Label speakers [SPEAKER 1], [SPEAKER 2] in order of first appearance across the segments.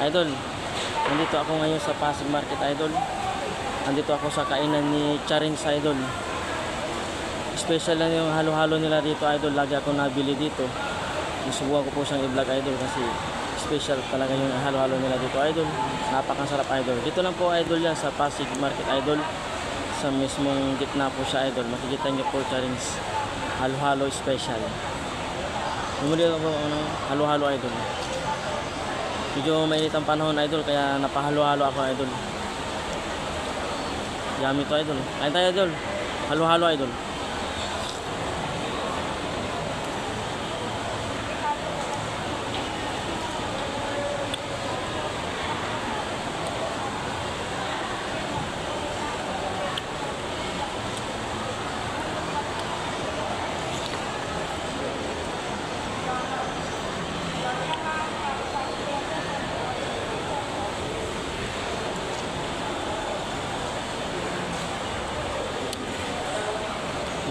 [SPEAKER 1] Idol, nandito ako ngayon sa Pasig Market, Idol. Nandito ako sa kainan ni Charins, Idol. Special lang yung halo-halo nila dito, Idol. Lagi ako nabili dito. Nasubukan ko po siyang i-vlog, Idol, kasi special talaga yung halo-halo nila dito, Idol. Napakasarap, Idol. Dito lang po, Idol, yan sa Pasig Market, Idol. Sa mismong gitna po siya, Idol. Makikita niyo po Charins halo-halo special. Bumili ako ng halo-halo, Idol. Medyo mainit ang panahon, Idol, kaya napahalo-halo ako, Idol. Yummy to, Idol. Kain tayo, Idol. Halo-halo, Idol.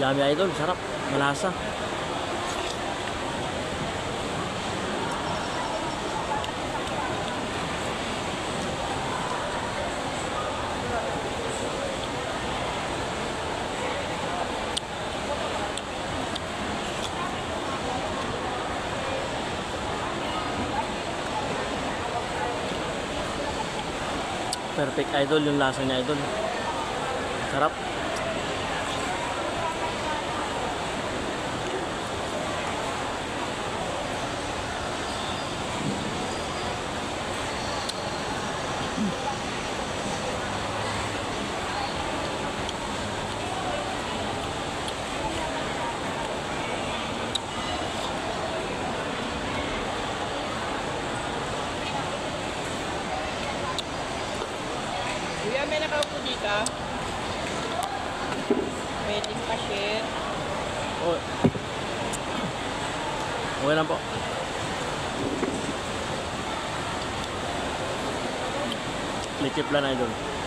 [SPEAKER 1] Yummy, Idol. Sarap. Malasa. Perfect, Idol, yung lasa niya, Idol. Sarap.
[SPEAKER 2] Kuya, may nakaupo dito. Pwedeng pa-share.
[SPEAKER 1] Oh. Okay lang po. Likip lang, Idol.